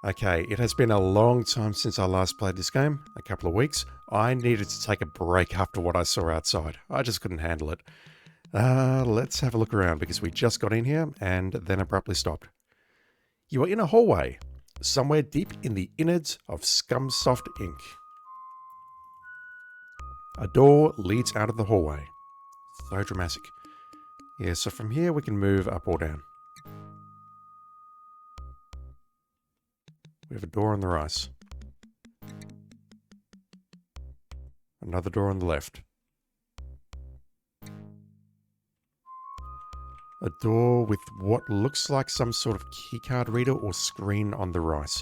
Okay, it has been a long time since I last played this game, a couple of weeks. I needed to take a break after what I saw outside. I just couldn't handle it. Let's have a look around because we just got in here and then abruptly stopped. You are in a hallway, somewhere deep in the innards of Scumsoft Inc. A door leads out of the hallway. So dramatic. Yeah, so from here we can move up or down. We have a door on the right. Another door on the left. A door with what looks like some sort of keycard reader or screen on the right.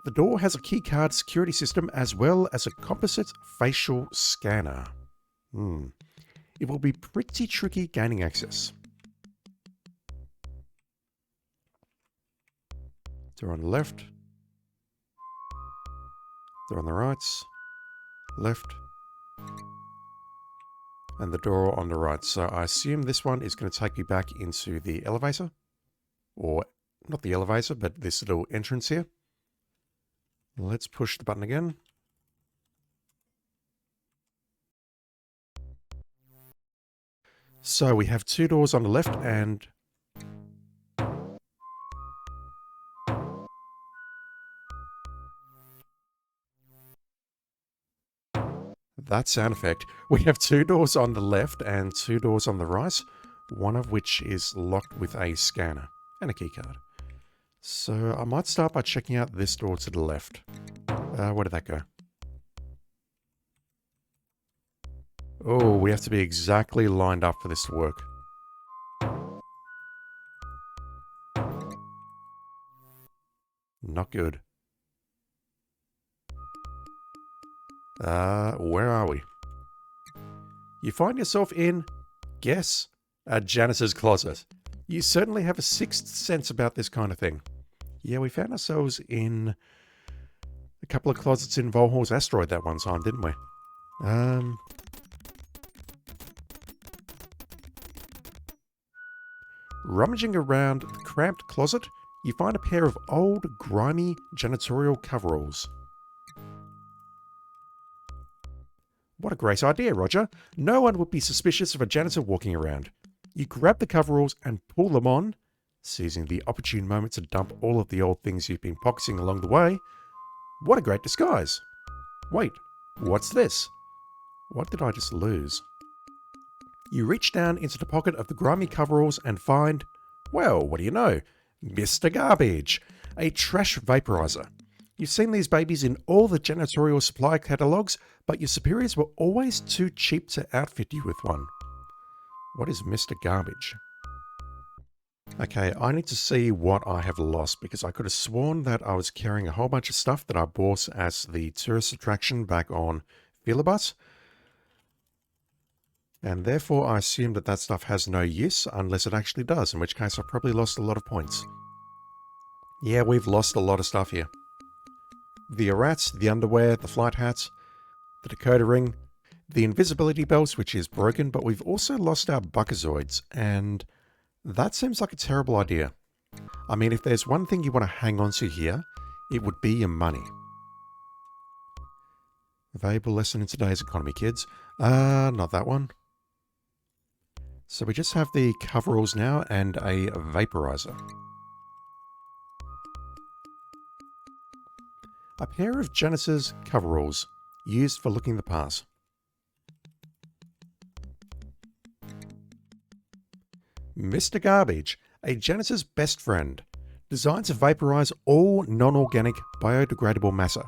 The door has a keycard security system as well as a composite facial scanner. It will be pretty tricky gaining access. Door on the left. Door on the right. Left. And the door on the right. So I assume this one is going to take me back into the elevator. Or, not the elevator, but this little entrance here. Let's push the button again. So we have two doors on the left and... that sound effect. We have two doors on the left and two doors on the right, one of which is locked with a scanner and a keycard. So I might start by checking out this door to the left. Where did that go? Oh, we have to be exactly lined up for this to work. Not good. Where are we? You find yourself in, guess, a janitor's closet. You certainly have a sixth sense about this kind of thing. Yeah, we found ourselves in a couple of closets in Volhall's asteroid that one time, didn't we? Rummaging around the cramped closet, you find a pair of old, grimy janitorial coveralls. What a great idea, Roger. No one would be suspicious of a janitor walking around. You grab the coveralls and pull them on, seizing the opportune moment to dump all of the old things you've been pocketing along the way. What a great disguise. Wait, what's this? What did I just lose? You reach down into the pocket of the grimy coveralls and find, well, what do you know? Mr. Garbage, a trash vaporizer. You've seen these babies in all the janitorial supply catalogues, but your superiors were always too cheap to outfit you with one. What is Mr. Garbage? Okay, I need to see what I have lost because I could have sworn that I was carrying a whole bunch of stuff that I bought as the tourist attraction back on Filibus. And therefore I assume that that stuff has no use unless it actually does, in which case I probably lost a lot of points. Yeah, we've lost a lot of stuff here. The errats, the underwear, the flight hats, the decoder ring, the invisibility belt, which is broken, but we've also lost our buckazoids, and that seems like a terrible idea. I mean, if there's one thing you want to hang on to here, it would be your money. A valuable lesson in today's economy, kids. Not that one. So we just have the coveralls now and a vaporizer. A pair of janitor's coveralls, used for looking the part. Mr. Garbage, a janitor's best friend, designed to vaporize all non-organic biodegradable matter,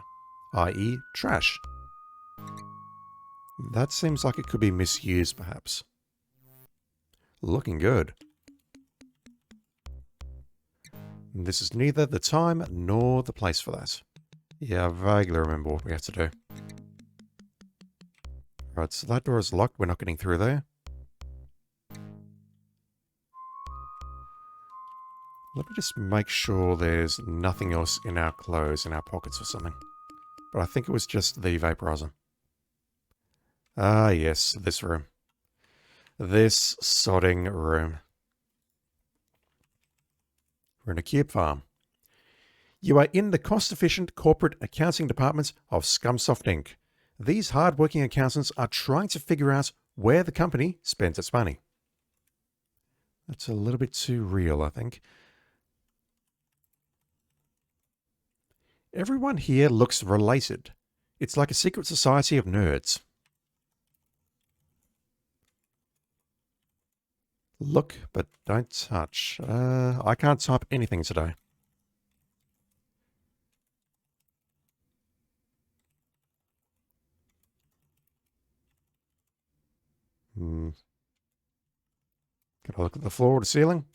i.e. trash. That seems like it could be misused, perhaps. Looking good. This is neither the time nor the place for that. Yeah, I vaguely remember what we have to do. Right, so that door is locked. We're not getting through there. Let me just make sure there's nothing else in our clothes, in our pockets or something. But I think it was just the vaporizer. Ah, yes, this room. This sodding room. We're in a cube farm. You are in the cost-efficient corporate accounting departments of Scumsoft Inc. These hard-working accountants are trying to figure out where the company spends its money. That's a little bit too real, I think. Everyone here looks related. It's like a secret society of nerds. Look, but don't touch. I can't type anything today. Can I look at the floor or the ceiling?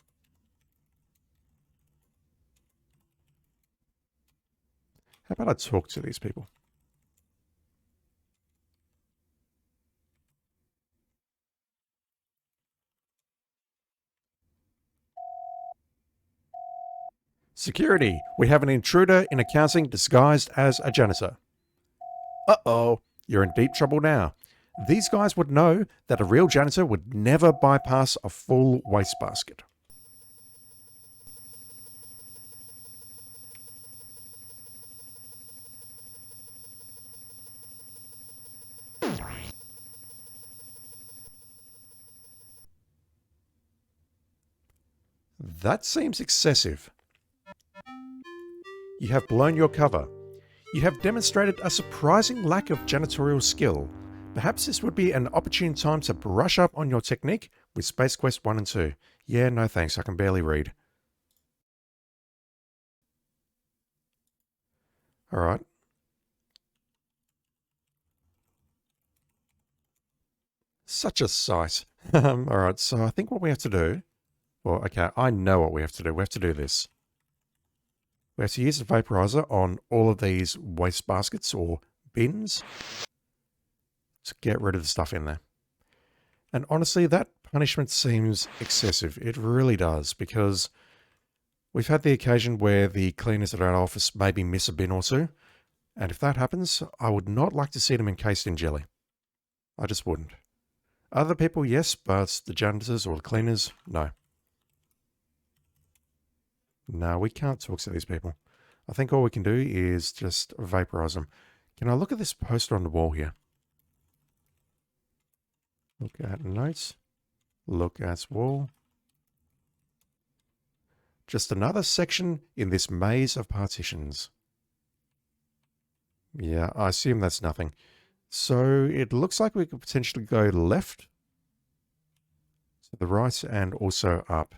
How about I talk to these people? Security, we have an intruder in accounting disguised as a janitor. Uh-oh, you're in deep trouble now. These guys would know that a real janitor would never bypass a full wastebasket. That seems excessive. You have blown your cover. You have demonstrated a surprising lack of janitorial skill. Perhaps this would be an opportune time to brush up on your technique with Space Quest 1 and 2. Yeah, no thanks, I can barely read. Alright. Such a sight. Alright, so I think what we have to do... Well, okay, I know what we have to do. We have to do this. We have to use the vaporizer on all of these waste baskets or bins to get rid of the stuff in there. And honestly, that punishment seems excessive. It really does, because we've had the occasion where the cleaners at our office maybe miss a bin or two. And if that happens, I would not like to see them encased in jelly. I just wouldn't. Other people, yes, but the janitors or the cleaners, no. No, we can't talk to these people. I think all we can do is just vaporize them. Can I look at this poster on the wall here? Look at notes. Look at wall. Just another section in this maze of partitions. Yeah, I assume that's nothing. So it looks like we could potentially go left, to the right, and also up.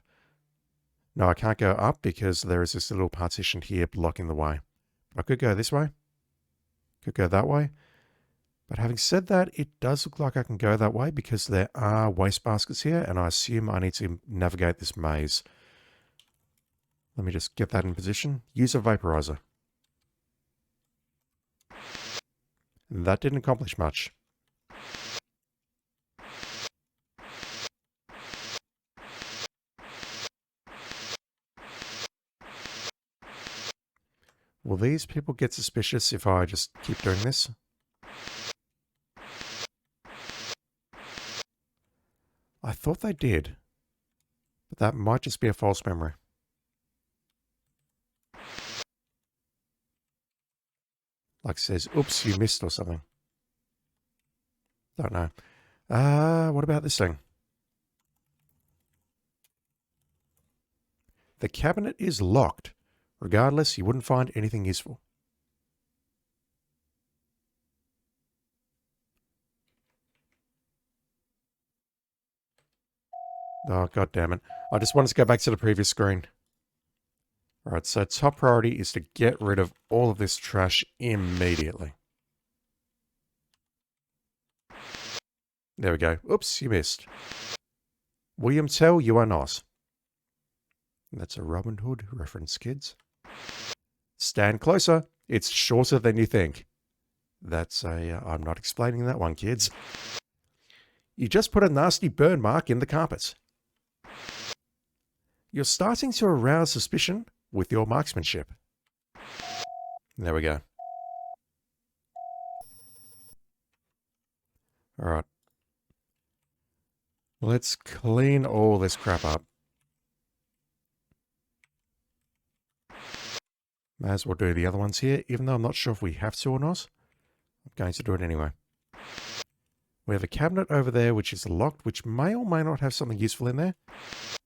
No, I can't go up because there is this little partition here blocking the way. I could go this way. Could go that way. But having said that, it does look like I can go that way because there are waste baskets here, and I assume I need to navigate this maze. Let me just get that in position. Use a vaporizer. That didn't accomplish much. Will these people get suspicious if I just keep doing this? I thought they did. But that might just be a false memory. Like it says, oops, you missed or something. Don't know. What about this thing? The cabinet is locked. Regardless, you wouldn't find anything useful. Oh, god damn it. I just wanted to go back to the previous screen. Alright, so top priority is to get rid of all of this trash immediately. There we go. Oops, you missed. William Tell, you are not. That's a Robin Hood reference, kids. Stand closer. It's shorter than you think. That's a... I'm not explaining that one, kids. You just put a nasty burn mark in the carpet. You're starting to arouse suspicion with your marksmanship. There we go. Alright. Let's clean all this crap up. May as well do the other ones here, even though I'm not sure if we have to or not. I'm going to do it anyway. We have a cabinet over there which is locked, which may or may not have something useful in there.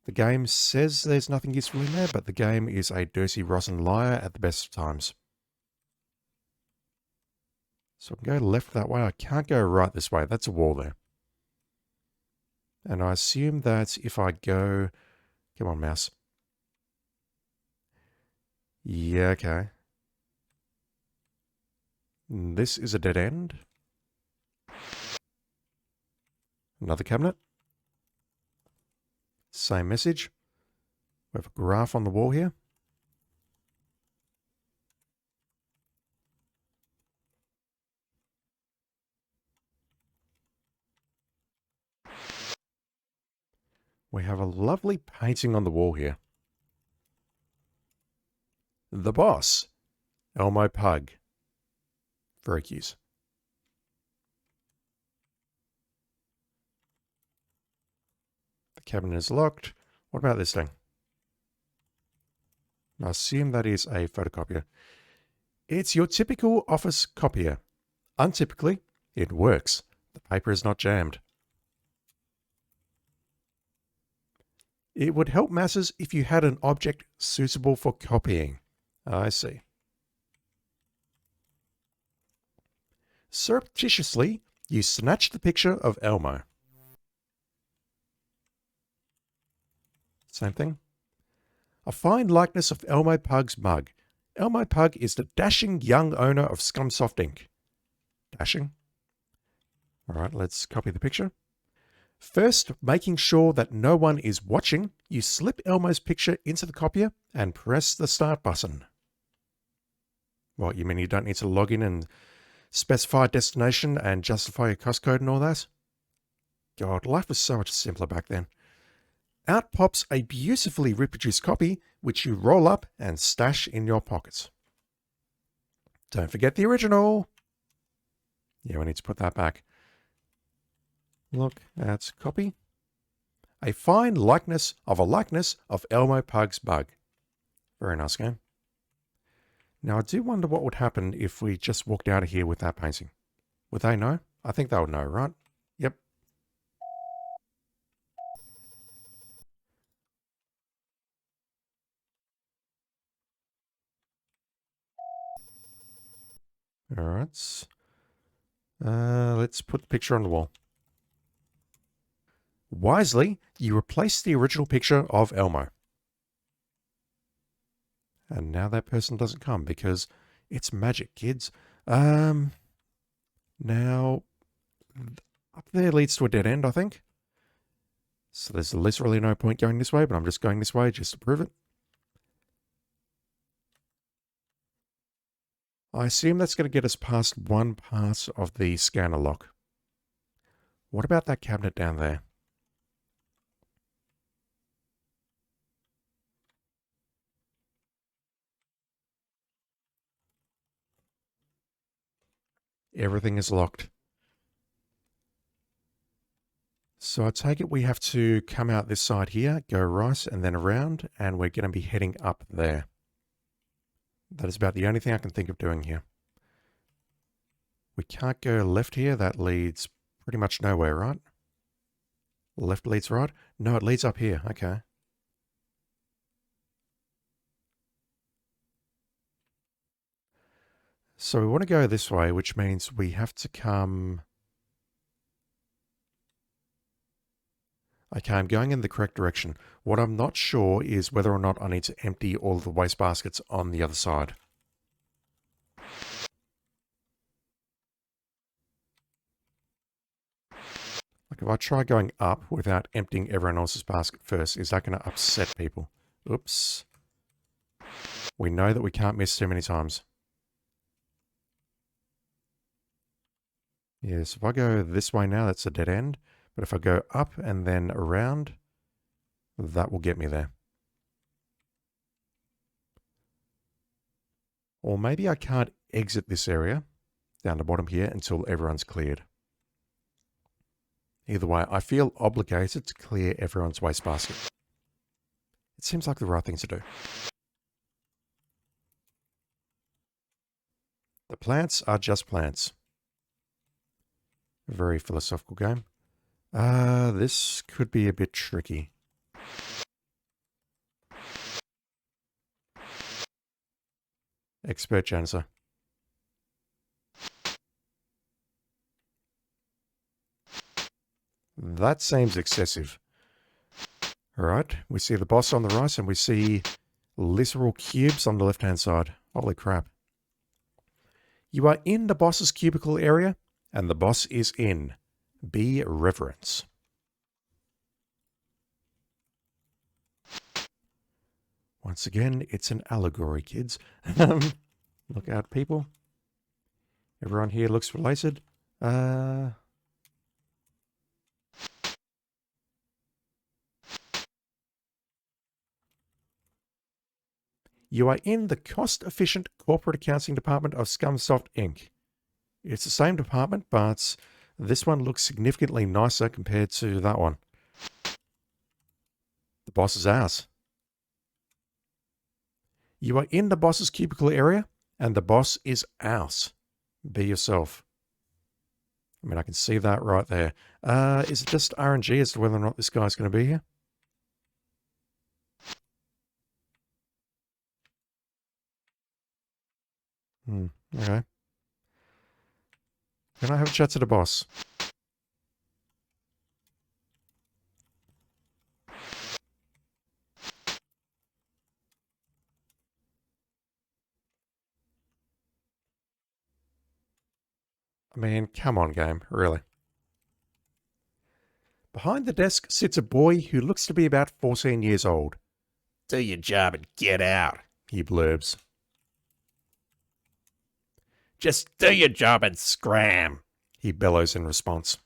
The game says there's nothing useful in there, but the game is a dirty, rotten liar at the best of times. So I can go left that way. I can't go right this way. That's a wall there. And I assume that if I go... Come on, mouse. Yeah, okay. This is a dead end. Another cabinet. Same message. We have a graph on the wall here. We have a lovely painting on the wall here. The boss, Elmo Pug. Very cute. The cabinet is locked. What about this thing? I assume that is a photocopier. It's your typical office copier. Untypically, it works. The paper is not jammed. It would help masses if you had an object suitable for copying. I see. Surreptitiously, you snatch the picture of Elmo. Same thing. A fine likeness of Elmo Pug's mug. Elmo Pug is the dashing young owner of Scumsoft Inc. Dashing. All right, let's copy the picture. First, making sure that no one is watching, you slip Elmo's picture into the copier and press the start button. What, you mean you don't need to log in and specify a destination and justify your cost code and all that? God, life was so much simpler back then. Out pops a beautifully reproduced copy, which you roll up and stash in your pockets. Don't forget the original. Yeah, we need to put that back. Look, that's copy. A fine likeness of Elmo Pug's bug. Very nice game. Now, I do wonder what would happen if we just walked out of here with that painting. Would they know? I think they would know, right? Yep. All right. Let's put the picture on the wall. Wisely, you replace the original picture of Elmo. And now that person doesn't come because it's magic, kids. Now, up there leads to a dead end, I think. So there's literally no point going this way, but I'm just going this way just to prove it. I assume that's going to get us past one part of the scanner lock. What about that cabinet down there? Everything is locked. So I take it we have to come out this side here, go right and then around, and we're going to be heading up there. That is about the only thing I can think of doing here. We can't go left here. That leads pretty much nowhere, right? Left leads right? No, it leads up here. Okay. So we want to go this way, which means we have to come... Okay, I'm going in the correct direction. What I'm not sure is whether or not I need to empty all of the waste baskets on the other side. Like if I try going up without emptying everyone else's basket first, is that going to upset people? Oops. We know that we can't miss too many times. Yes, if I go this way now, that's a dead end. But if I go up and then around, that will get me there. Or maybe I can't exit this area down the bottom here until everyone's cleared. Either way, I feel obligated to clear everyone's wastebasket. It seems like the right thing to do. The plants are just plants. A very philosophical game. This could be a bit tricky. Expert janitor. That seems excessive. Alright, we see the boss on the right and we see literal cubes on the left-hand side. Holy crap. You are in the boss's cubicle area, and the boss is in. Be reverence. Once again, it's an allegory, kids. Look out, people. Everyone here looks related. You are in the cost-efficient corporate accounting department of Scumsoft Inc. It's the same department, but this one looks significantly nicer compared to that one. The boss is ours. You are in the boss's cubicle area, and the boss is ours. Be yourself. I mean, I can see that right there. Is it just RNG as to whether or not this guy's going to be here? Okay. Can I have a chat to the boss? I mean, come on, game. Really. Behind the desk sits a boy who looks to be about 14 years old. Do your job and get out, he blurbs. Just do your job and scram, he bellows in response.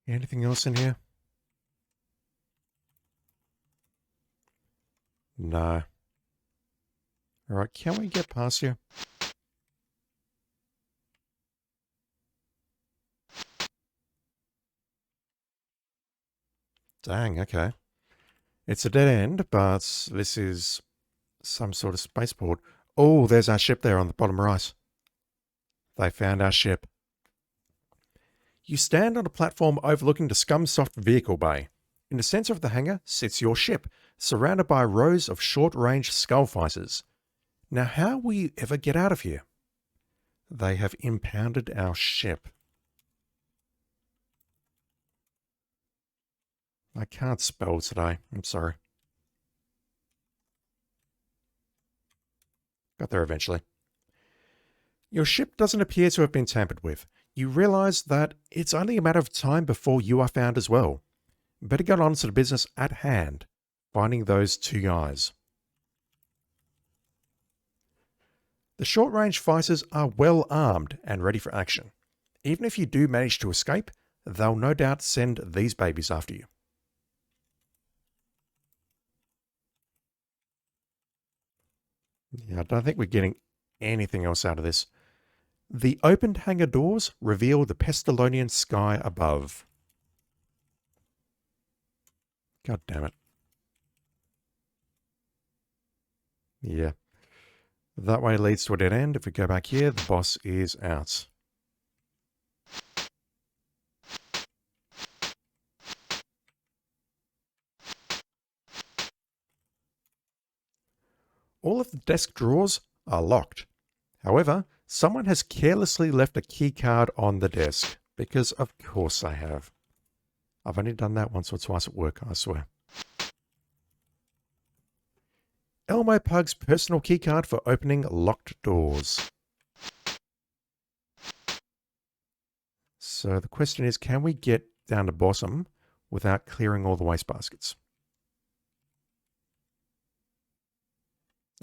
Anything else in here? No. Alright, can we get past here? Dang, okay. It's a dead end, but this is some sort of spaceport. Oh, there's our ship there on the bottom right. They found our ship. You stand on a platform overlooking the Scumsoft vehicle bay. In the center of the hangar sits your ship, surrounded by rows of short-range skullfighters. Now, how will you ever get out of here? They have impounded our ship. I can't spell today. I'm sorry. Got there eventually. Your ship doesn't appear to have been tampered with. You realize that it's only a matter of time before you are found as well. Better get on to the business at hand, finding those two guys. The short-range fighters are well armed and ready for action. Even if you do manage to escape, they'll no doubt send these babies after you. Yeah, I don't think we're getting anything else out of this. The opened hangar doors reveal the Pestulonian sky above. God damn it. Yeah. That way leads to a dead end. If we go back here, the boss is out. All of the desk drawers are locked. However, someone has carelessly left a key card on the desk. Because of course I have. I've only done that once or twice at work, I swear. Elmo Pug's personal keycard for opening locked doors. So the question is, can we get down to bottom without clearing all the wastebaskets?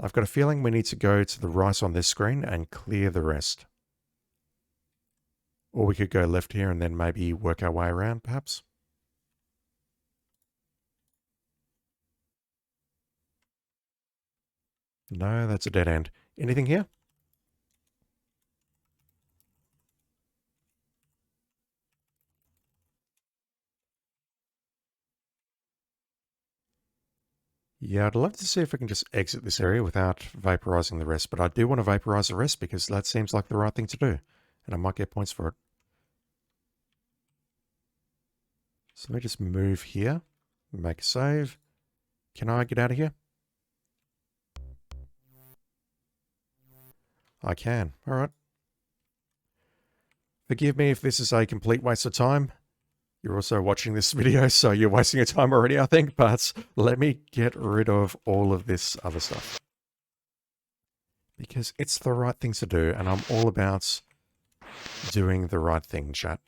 I've got a feeling we need to go to the right on this screen and clear the rest. Or we could go left here and then maybe work our way around, perhaps. No, that's a dead end. Anything here? Yeah, I'd love to see if I can just exit this area without vaporizing the rest, but I do want to vaporize the rest because that seems like the right thing to do, and I might get points for it. So let me just move here, make a save. Can I get out of here? I can. All right. Forgive me if this is a complete waste of time. You're also watching this video, so you're wasting your time already, I think, but let me get rid of all of this other stuff. Because it's the right thing to do, and I'm all about doing the right thing, chat.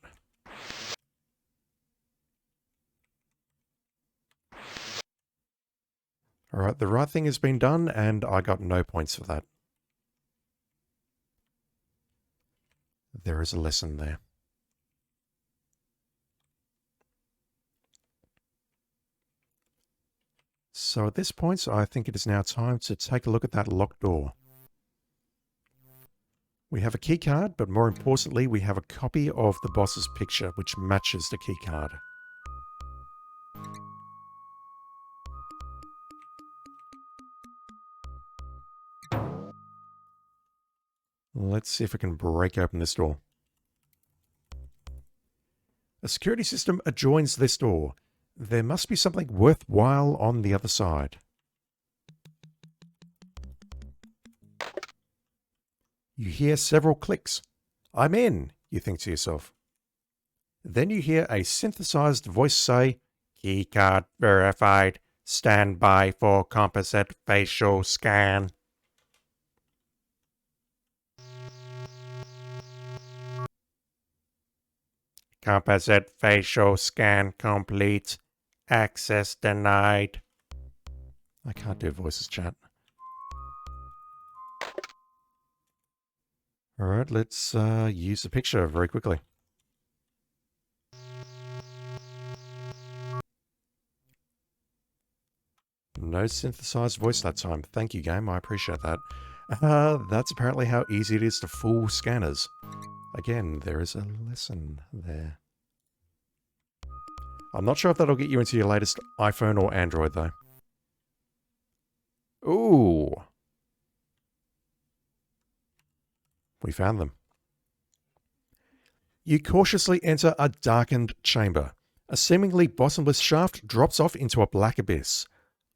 Alright, the right thing has been done, and I got no points for that. There is a lesson there. So at this point, I think it is now time to take a look at that locked door. We have a key card, but more importantly, we have a copy of the boss's picture, which matches the key card. Let's see if I can break open this door. A security system adjoins this door. There must be something worthwhile on the other side. You hear several clicks. I'm in, you think to yourself. Then you hear a synthesized voice say, "Keycard verified. Stand by for composite facial scan." Composite facial scan complete. Access denied. I can't do voices, chat. Alright, let's use the picture very quickly. No synthesized voice that time. Thank you, game. I appreciate that. That's apparently how easy it is to fool scanners. Again, there is a lesson there. I'm not sure if that'll get you into your latest iPhone or Android, though. Ooh. We found them. You cautiously enter a darkened chamber. A seemingly bottomless shaft drops off into a black abyss.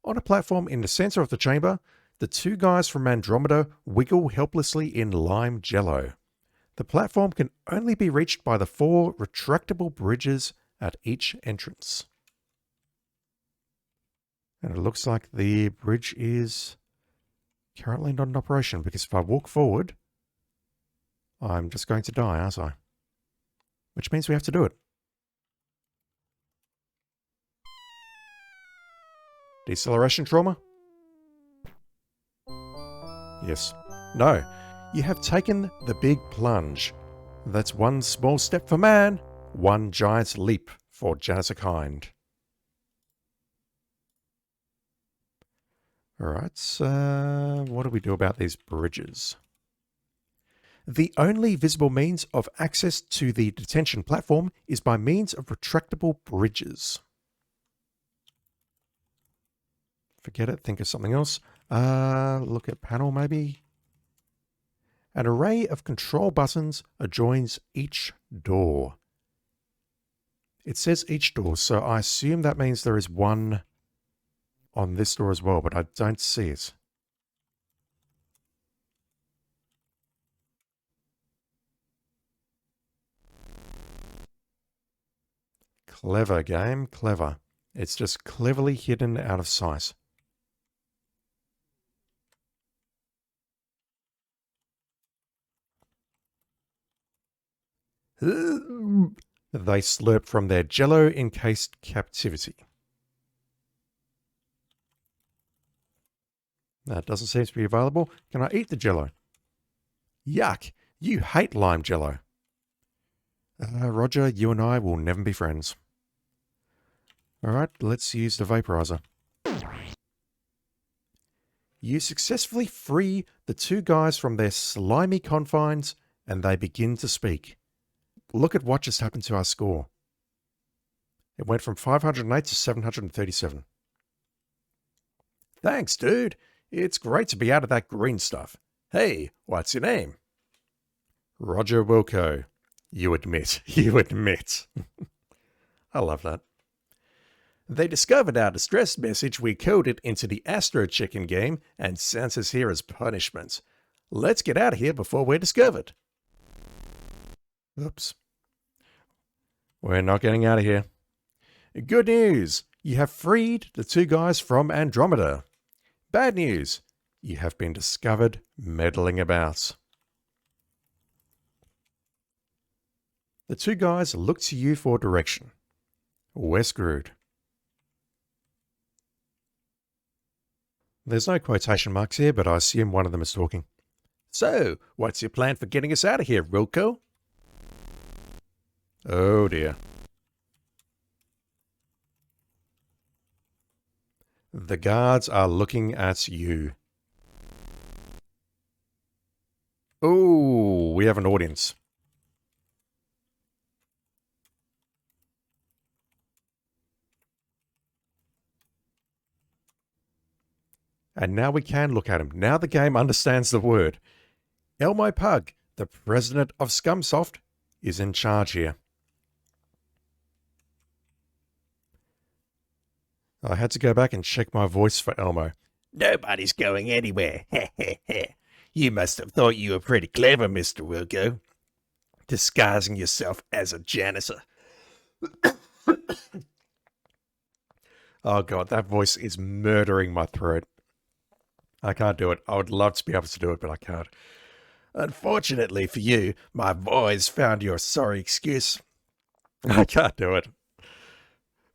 On a platform in the center of the chamber, the two guys from Andromeda wiggle helplessly in lime jello. The platform can only be reached by the 4 retractable bridges at each entrance. And it looks like the bridge is currently not in operation, because if I walk forward, I'm just going to die, aren't I? Which means we have to do it. Deceleration trauma? Yes. No. You have taken the big plunge. That's one small step for man, one giant leap for janitor kind. Alright, so what do we do about these bridges? The only visible means of access to the detention platform is by means of retractable bridges. Forget it, think of something else. Look at panel maybe. An array of control buttons adjoins each door. It says each door, so I assume that means there is one on this door as well, but I don't see it. Clever game, clever. It's just cleverly hidden out of sight. They slurp from their jello-encased captivity. That doesn't seem to be available. Can I eat the jello? Yuck! You hate lime jello. Roger, you and I will never be friends. Alright, let's use the vaporizer. You successfully free the two guys from their slimy confines, and they begin to speak. Look at what just happened to our score. It went from 508 to 737. Thanks, dude. It's great to be out of that green stuff. Hey, what's your name? Roger Wilco. You admit. You admit. I love that. They discovered our distress message. We coded into the Astro Chicken game and sent us here as punishment. Let's get out of here before we're discovered. Oops. We're not getting out of here. Good news. You have freed the two guys from Andromeda. Bad news. You have been discovered meddling about. The two guys look to you for direction. We're screwed. There's no quotation marks here, but I assume one of them is talking. So, what's your plan for getting us out of here, Wilco? Oh dear. The guards are looking at you. Oh, we have an audience. And now we can look at him. Now the game understands the word. Elmo Pug, the president of Scumsoft, is in charge here. I had to go back and check my voice for Elmo. Nobody's going anywhere. You must have thought you were pretty clever, Mr. Wilco, disguising yourself as a janitor. Oh god, that voice is murdering my throat. I can't do it. I would love to be able to do it, but I can't. Unfortunately for you, my boys found your sorry excuse. I can't do it.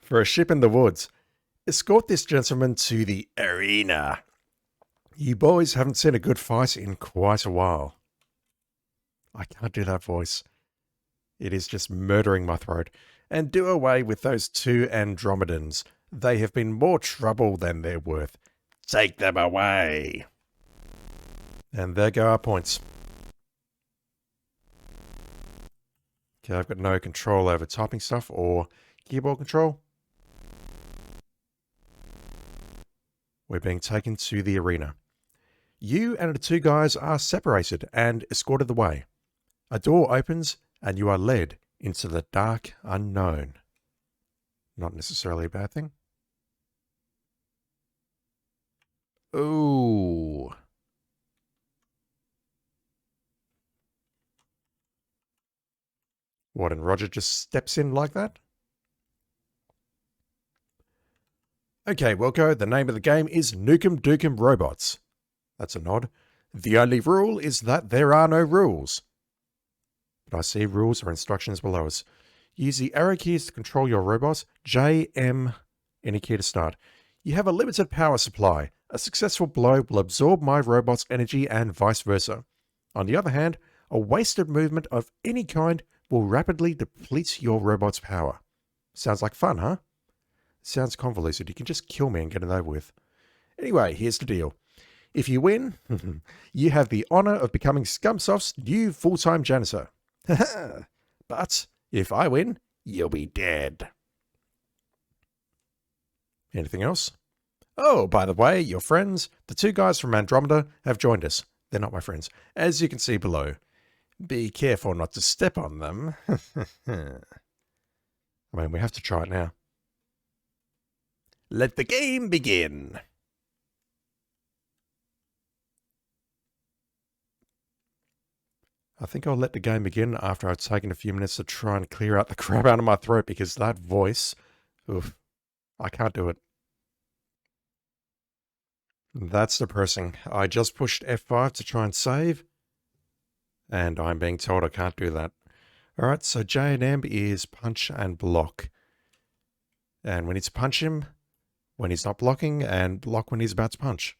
For a ship in the woods, escort this gentleman to the arena. You boys haven't seen a good fight in quite a while. I can't do that voice. It is just murdering my throat. And do away with those two Andromedans. They have been more trouble than they're worth. Take them away. And there go our points. Okay, I've got no control over typing stuff or keyboard control. We're being taken to the arena. You and the two guys are separated and escorted away. A door opens and you are led into the dark unknown. Not necessarily a bad thing. Ooh. What, and Roger just steps in like that? Okay, Wilco, the name of the game is Nukem Dukem Robots. That's a nod. The only rule is that there are no rules. But I see rules or instructions below us. Use the arrow keys to control your robots. J, M, any key to start. You have a limited power supply. A successful blow will absorb my robot's energy and vice versa. On the other hand, a wasted movement of any kind will rapidly deplete your robot's power. Sounds like fun, huh? Sounds convoluted. You can just kill me and get it over with. Anyway, here's the deal. If you win, you have the honor of becoming Scumsoft's new full-time janitor. But if I win, you'll be dead. Anything else? Oh, by the way, your friends, the two guys from Andromeda, have joined us. They're not my friends, as you can see below. Be careful not to step on them. I mean, we have to try it now. Let the game begin. I think I'll let the game begin after I've taken a few minutes to try and clear out the crap out of my throat, because that voice, oof, I can't do it. That's depressing. I just pushed F5 to try and save, and I'm being told I can't do that. Alright, so J and M is punch and block. And we need to punch him when he's not blocking, and block when he's about to punch.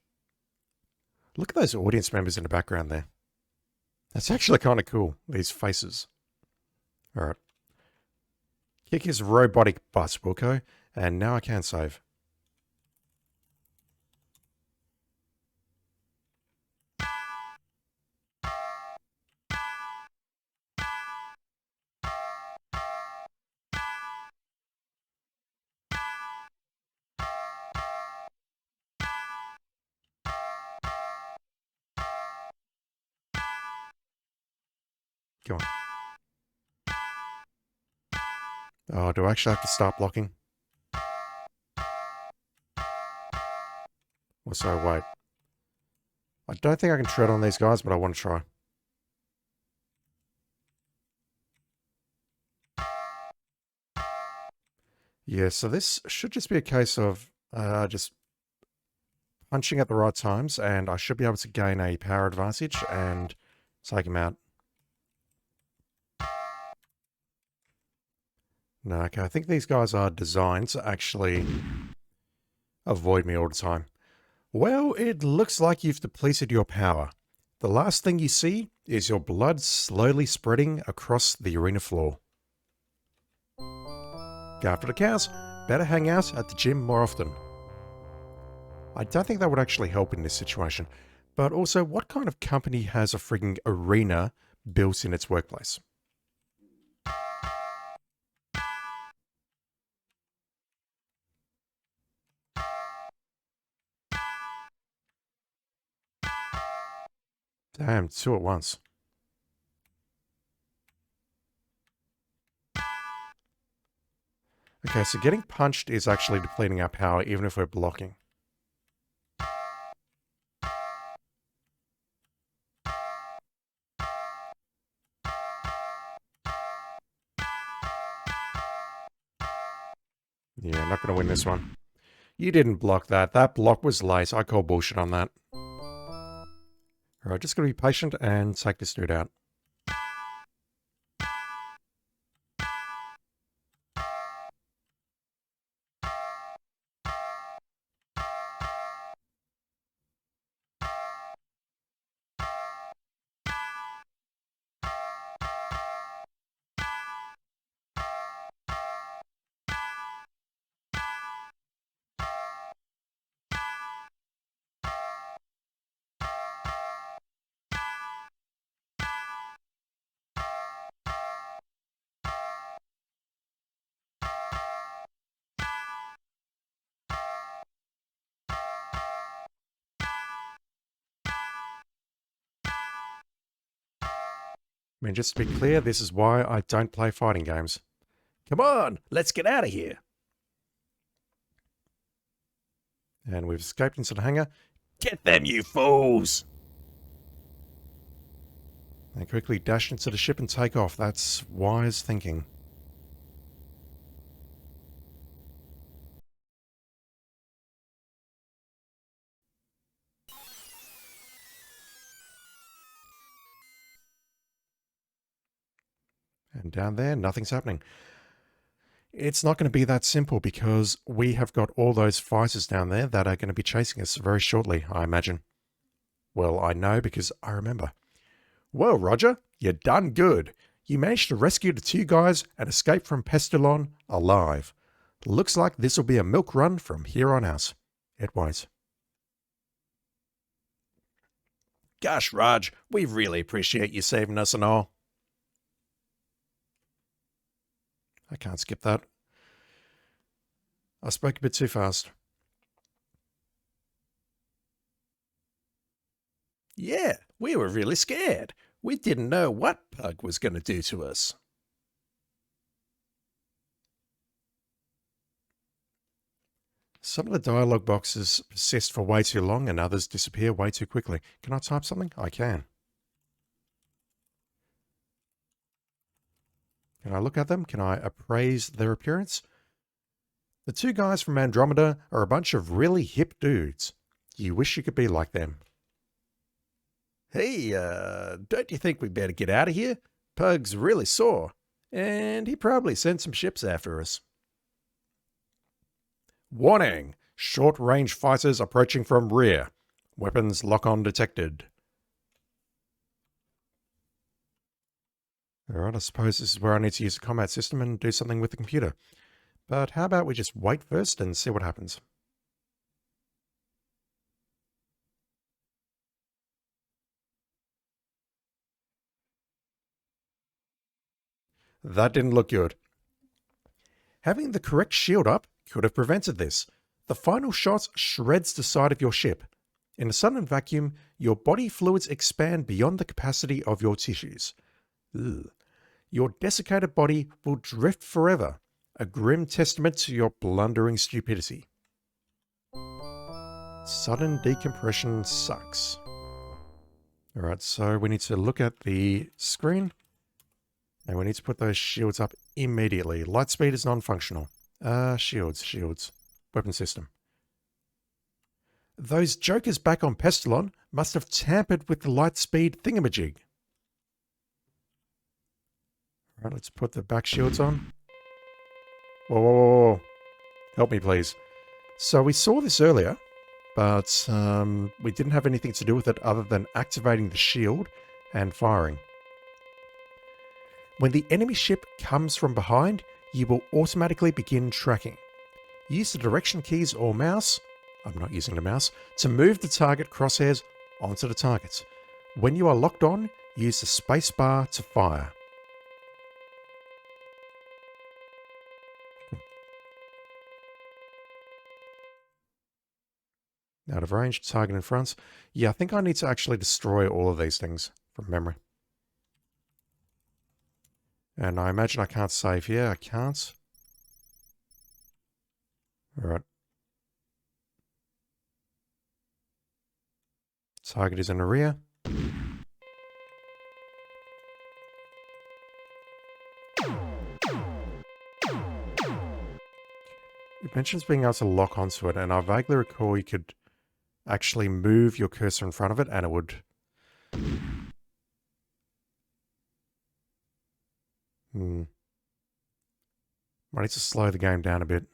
Look at those audience members in the background there. That's actually kind of cool, these faces. Alright. Kick his robotic butt, Wilco, and now I can save. Go on. Oh, do I actually have to start blocking? Or so, wait. I don't think I can tread on these guys, but I want to try. Yeah, so this should just be a case of just punching at the right times, and I should be able to gain a power advantage and take him out. No, okay, I think these guys are designed to actually avoid me all the time. Well, it looks like you've depleted your power. The last thing you see is your blood slowly spreading across the arena floor. Go after the cows. Better hang out at the gym more often. I don't think that would actually help in this situation. But also, what kind of company has a frigging arena built in its workplace? Damn, two at once. Okay, so getting punched is actually depleting our power even if we're blocking. Yeah, not going to win this one. You didn't block that. That block was late. I call bullshit on that. Alright, just going to be patient and take this dude out. I mean, just to be clear, this is why I don't play fighting games. Come on, let's get out of here. And we've escaped into the hangar. Get them, you fools! And quickly dash into the ship and take off. That's wise thinking. And down there, nothing's happening. It's not going to be that simple because we have got all those fighters down there that are going to be chasing us very shortly, I imagine. Well, I know because I remember. Well, Roger, you done good. You managed to rescue the two guys and escape from Pestulon alive. Looks like this will be a milk run from here on out. It won't. Gosh, Raj, we really appreciate you saving us and all. I can't skip that. I spoke a bit too fast. Yeah, we were really scared. We didn't know what Pug was going to do to us. Some of the dialogue boxes persist for way too long and others disappear way too quickly. Can I type something? I can. Can I look at them? Can I appraise their appearance? The two guys from Andromeda are a bunch of really hip dudes. You wish you could be like them. Hey, don't you think we better get out of here? Pug's really sore, and he probably sent some ships after us. Warning! Short-range fighters approaching from rear. Weapons lock-on detected. Alright, I suppose this is where I need to use the combat system and do something with the computer. But how about we just wait first and see what happens? That didn't look good. Having the correct shield up could have prevented this. The final shot shreds the side of your ship. In a sudden vacuum, your body fluids expand beyond the capacity of your tissues. Ugh. Your desiccated body will drift forever, a grim testament to your blundering stupidity. Sudden decompression sucks. Alright, so we need to look at the screen, and we need to put those shields up immediately. Light speed is non-functional. Shields. Weapon system. Those jokers back on Pestulon must have tampered with the light speed thingamajig. Alright, let's put the back shields on. Whoa. Help me, please. So we saw this earlier, but we didn't have anything to do with it other than activating the shield and firing. When the enemy ship comes from behind, you will automatically begin tracking. Use the direction keys or mouse, I'm not using the mouse, to move the target crosshairs onto the target. When you are locked on, use the spacebar to fire. Out of range, target in front. Yeah, I think I need to actually destroy all of these things from memory. And I imagine I can't save here. I can't. Alright. Target is in the rear. It mentions being able to lock onto it, and I vaguely recall you could actually move your cursor in front of it and it would... I need to slow the game down a bit.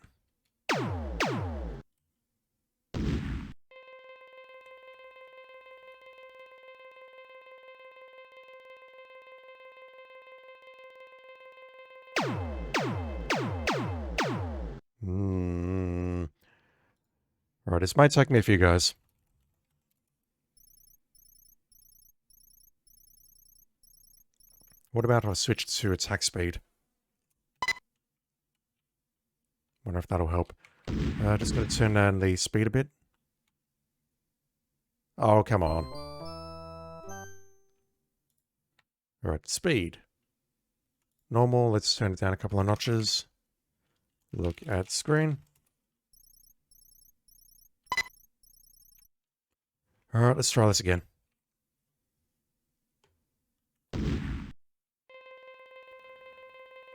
Alright, this might take me a few guys. What about if I switch to attack speed? Wonder if that'll help. Just going to turn down the speed a bit. Oh, come on. Alright, speed. Normal, let's turn it down a couple of notches. Look at screen. Alright, let's try this again.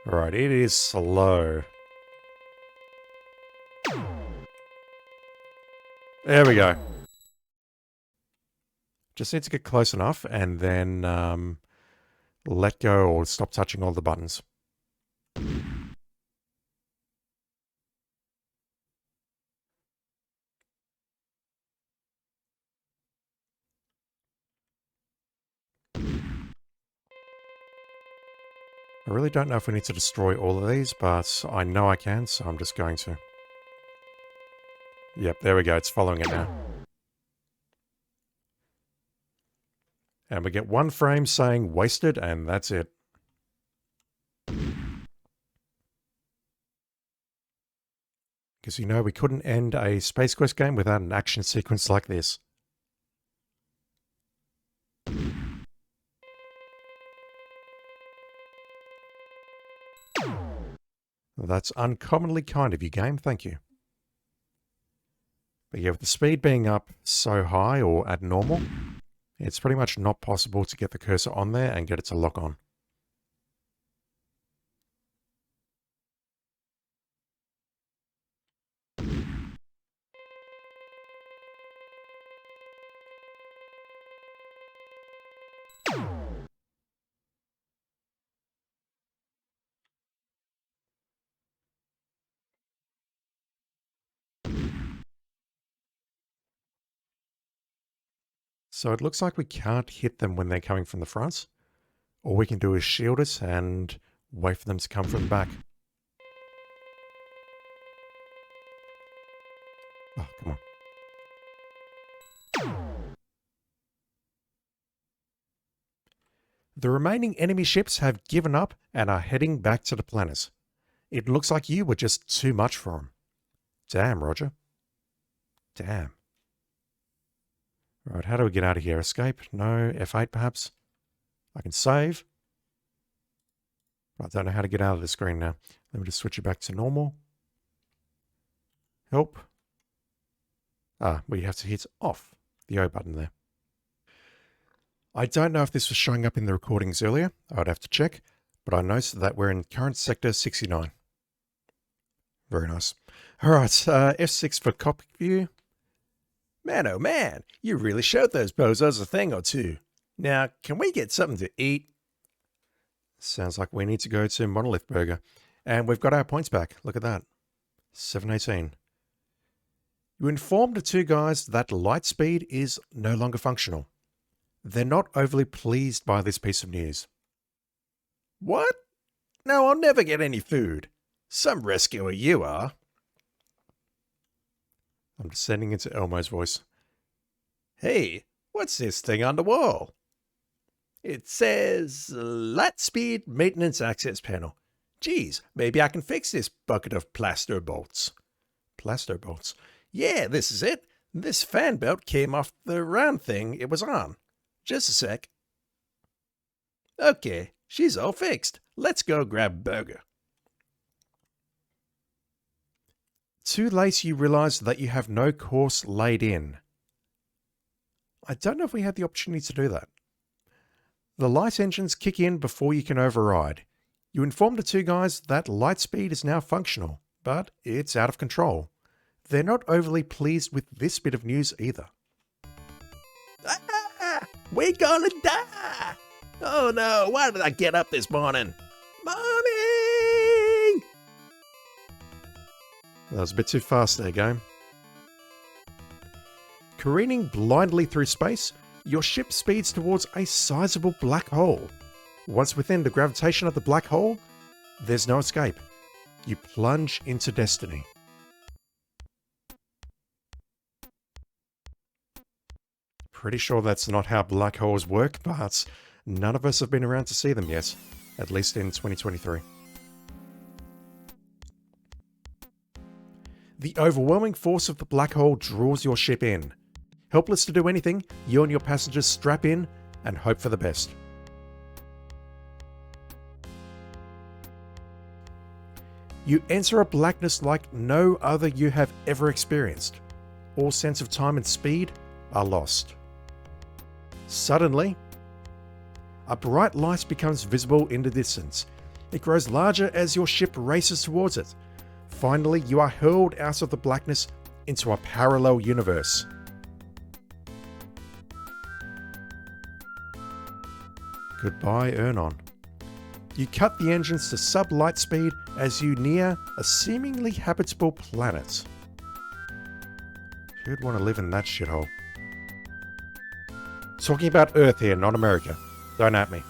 Alright, it is slow. There we go. Just need to get close enough and then let go or stop touching all the buttons. I really don't know if we need to destroy all of these, but I know I can, so I'm just going to. Yep, there we go. It's following it now. And we get one frame saying wasted, and that's it. Because you know we couldn't end a Space Quest game without an action sequence like this. That's uncommonly kind of you, game. Thank you. But yeah, with the speed being up so high or at normal, it's pretty much not possible to get the cursor on there and get it to lock on. So it looks like we can't hit them when they're coming from the front. All we can do is shield it and wait for them to come from the back. Oh, come on. The remaining enemy ships have given up and are heading back to the planet. It looks like you were just too much for them. Damn, Roger. Damn. Right, how do we get out of here? Escape? No. F8 perhaps? I can save. I don't know how to get out of the screen now. Let me just switch it back to normal. Help. We have to hit off the O button there. I don't know if this was showing up in the recordings earlier. I would have to check, but I noticed that we're in current sector 69. Very nice. All right, F6 for copy view. Man, oh man, you really showed those bozos a thing or two. Now, can we get something to eat? Sounds like we need to go to Monolith Burger. And we've got our points back. Look at that. 718. You informed the two guys that light speed is no longer functional. They're not overly pleased by this piece of news. What? No, I'll never get any food. Some rescuer you are. I'm descending into Elmo's voice. Hey, what's this thing on the wall? It says light speed maintenance access panel. Geez, maybe I can fix this bucket of plaster bolts. Plaster bolts? Yeah, this is it. This fan belt came off the round thing it was on. Just a sec. Okay, she's all fixed. Let's go grab a burger. Too late you realise that you have no course laid in. I don't know if we had the opportunity to do that. The light engines kick in before you can override. You inform the two guys that light speed is now functional, but it's out of control. They're not overly pleased with this bit of news either. Ah, we're gonna die! Oh no, why did I get up this morning? Mommy! That was a bit too fast there, game. Careening blindly through space, your ship speeds towards a sizable black hole. Once within the gravitation of the black hole, there's no escape. You plunge into destiny. Pretty sure that's not how black holes work, but none of us have been around to see them yet, at least in 2023. The overwhelming force of the black hole draws your ship in. Helpless to do anything, you and your passengers strap in and hope for the best. You enter a blackness like no other you have ever experienced. All sense of time and speed are lost. Suddenly, a bright light becomes visible in the distance. It grows larger as your ship races towards it. Finally, you are hurled out of the blackness into a parallel universe. Goodbye, Ernon. You cut the engines to sub-light speed as you near a seemingly habitable planet. Who'd want to live in that shithole? Talking about Earth here, not America. Don't at me.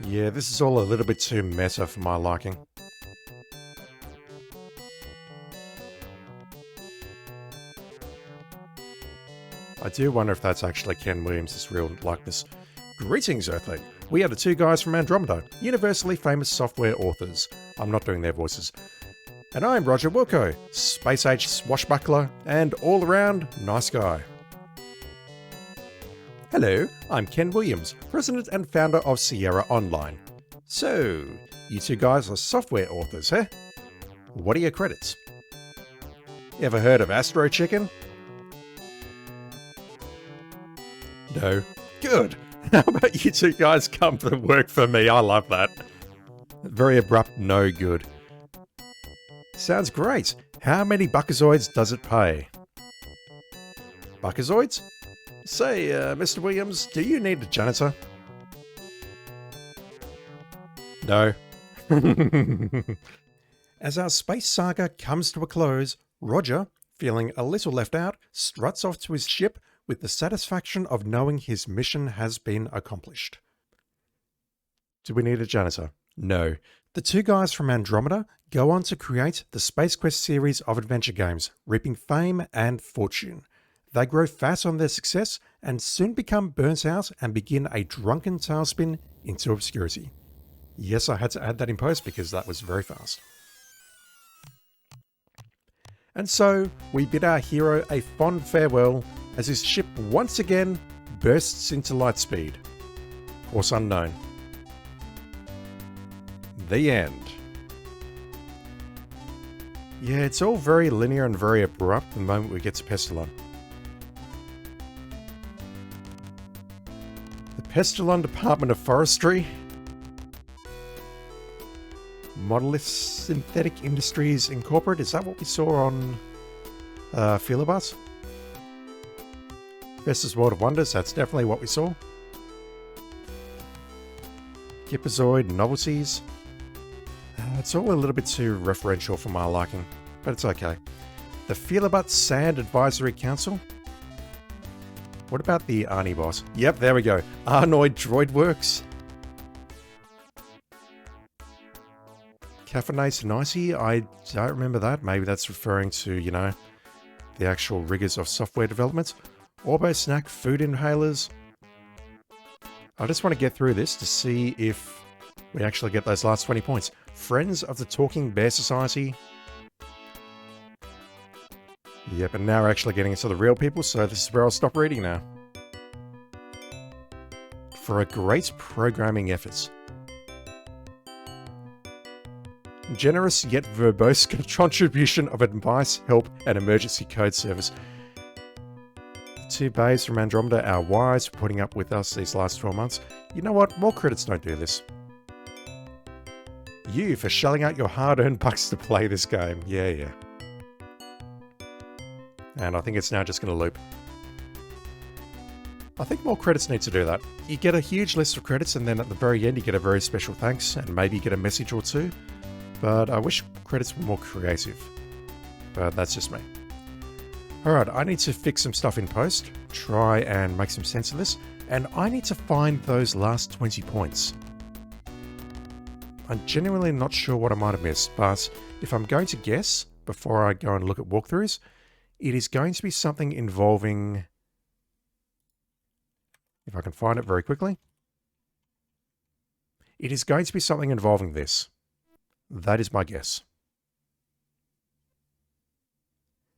Yeah, this is all a little bit too meta for my liking. I do wonder if that's actually Ken Williams' real likeness. Greetings, Earthling. We are the two guys from Andromeda, universally famous software authors. I'm not doing their voices. And I'm Roger Wilco, space-age swashbuckler and all-around nice guy. Hello, I'm Ken Williams, president and founder of Sierra Online. So, you two guys are software authors, huh? What are your credits? Ever heard of Astro Chicken? No. Good. How about you two guys come to work for me? I love that. Very abrupt no good. Sounds great. How many buckazoids does it pay? Buckazoids? Say, Mr. Williams, do you need a janitor? No. As our space saga comes to a close, Roger, feeling a little left out, struts off to his ship with the satisfaction of knowing his mission has been accomplished. Do we need a janitor? No. The two guys from Andromeda go on to create the Space Quest series of adventure games, reaping fame and fortune. They grow fast on their success and soon become burnt out and begin a drunken tailspin into obscurity. Yes, I had to add that in post because that was very fast. And so we bid our hero a fond farewell as his ship once again bursts into light speed. Course unknown. The end. Yeah, it's all very linear and very abrupt the moment we get to Pestulon. The Pestulon Department of Forestry. Monolith Synthetic Industries Incorporated. Is that what we saw on Philibus? Vestas World of Wonders. That's definitely what we saw. Kipazoid Novelties. It's all a little bit too referential for my liking, but it's okay. The Philibut Sand Advisory Council. What about the Arnie boss? Yep, there we go. Arnoid Droid Works. Caffeinace Nicey, I don't remember that. Maybe that's referring to, you know, the actual rigors of software development. Orbo Snack Food Inhalers. I just want to get through this to see if we actually get those last 20 points. Friends of the Talking Bear Society. Yep, and now we're actually getting into the real people, so this is where I'll stop reading now. For a great programming effort. Generous yet verbose contribution of advice, help, and emergency code service. The two babes from Andromeda are wise for putting up with us these last 12 months. You know what? More credits don't do this. You for shelling out your hard-earned bucks to play this game. Yeah. And I think it's now just going to loop. I think more credits need to do that. You get a huge list of credits and then at the very end you get a very special thanks and maybe you get a message or two. But I wish credits were more creative. But that's just me. Alright, I need to fix some stuff in post, try and make some sense of this, and I need to find those last 20 points. I'm genuinely not sure what I might have missed, but if I'm going to guess, before I go and look at walkthroughs, it is going to be something involving... If I can find it very quickly. It is going to be something involving this. That is my guess.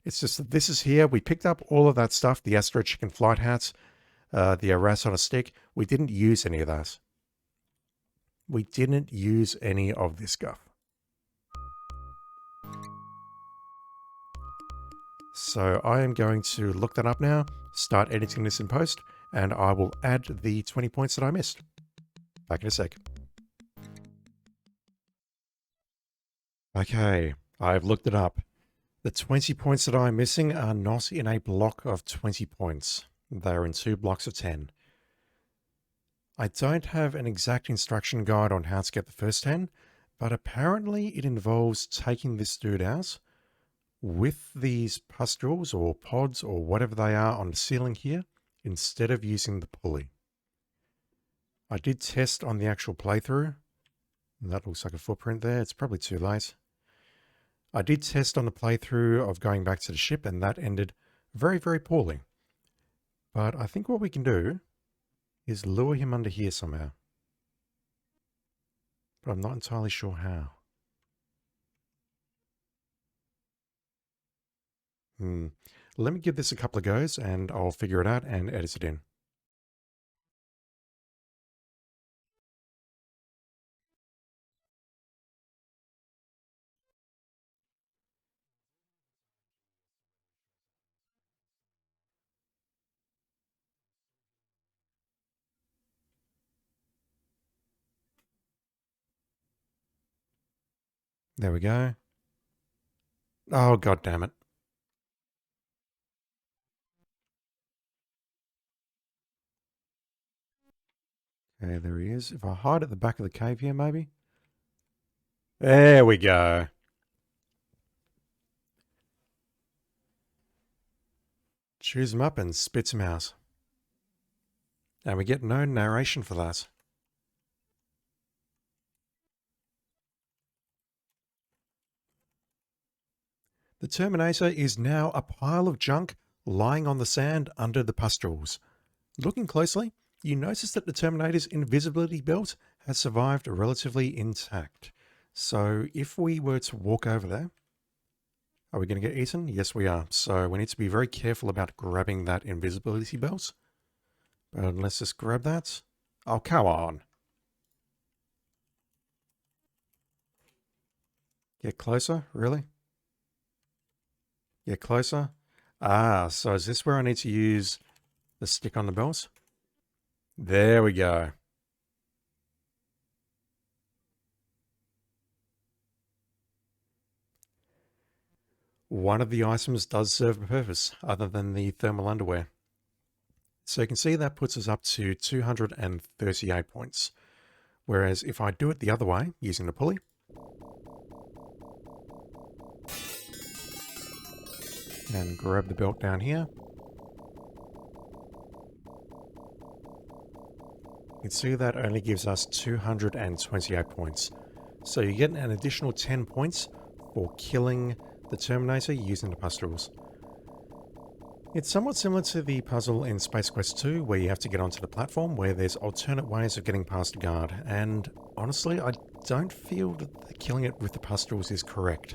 It's just that this is here. We picked up all of that stuff, the Astro Chicken flight hats, the Aras on a stick. We didn't use any of that. We didn't use any of this stuff. So I am going to look that up now, start editing this in post, and I will add the 20 points that I missed. Back in a sec. Okay, I've looked it up. The 20 points that I'm missing are not in a block of 20 points. They're in 2 blocks of 10. I don't have an exact instruction guide on how to get the first 10, but apparently it involves taking this dude out with these pustules or pods or whatever they are on the ceiling here, instead of using the pulley. I did test on the actual playthrough. That looks like a footprint there. It's probably too late. I did test on the playthrough of going back to the ship, and that ended very, very poorly. But I think what we can do is lure him under here somehow. But I'm not entirely sure how. Let me give this a couple of goes, and I'll figure it out and edit it in. There we go. Oh, god damn it. Okay, there he is. If I hide at the back of the cave here, maybe? There we go. Chews him up and spits him out. And we get no narration for that. The Terminator is now a pile of junk lying on the sand under the pustules. Looking closely, you notice that the Terminator's invisibility belt has survived relatively intact. So if we were to walk over there, are we going to get eaten? Yes, we are. So we need to be very careful about grabbing that invisibility belt. But let's just grab that. Oh, come on. Get closer? Really? Get closer? Ah, so is this where I need to use the stick on the belt? There we go. One of the items does serve a purpose other than the thermal underwear. So you can see that puts us up to 238 points. Whereas if I do it the other way, using the pulley, and grab the belt down here, you can see that only gives us 228 points. So you get an additional 10 points for killing the Terminator using the pustules. It's somewhat similar to the puzzle in Space Quest 2 where you have to get onto the platform where there's alternate ways of getting past a guard, and honestly I don't feel that killing it with the pustules is correct.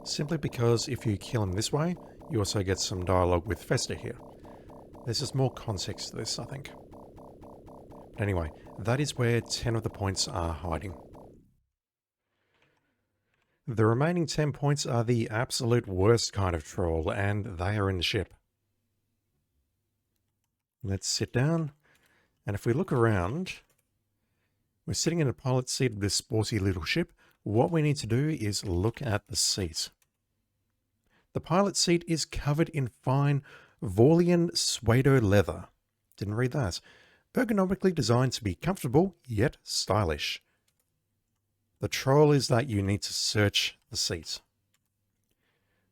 Simply because if you kill him this way, you also get some dialogue with Fester here. There's just more context to this, I think. But anyway, that is where 10 of the points are hiding. The remaining 10 points are the absolute worst kind of troll, and they are in the ship. Let's sit down, and if we look around, we're sitting in a pilot seat of this sporty little ship. What we need to do is look at the seat. The pilot seat is covered in fine Vorlian suedo leather. Didn't read that. Ergonomically designed to be comfortable, yet stylish. The troll is that you need to search the seat.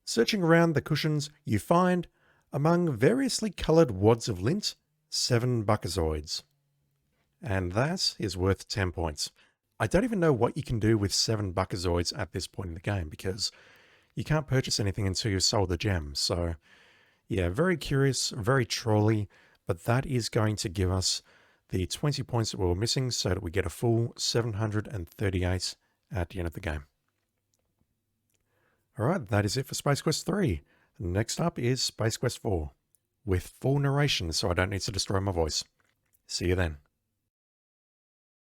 Searching around the cushions, you find, among variously coloured wads of lint, 7 buckazoids. And that is worth 10 points. I don't even know what you can do with 7 buckazoids at this point in the game, because you can't purchase anything until you've sold the gem. So, yeah, very curious, very trolly, but that is going to give us the 20 points that we were missing so that we get a full 738 at the end of the game. Alright, that is it for Space Quest 3. Next up is Space Quest 4, with full narration so I don't need to destroy my voice. See you then.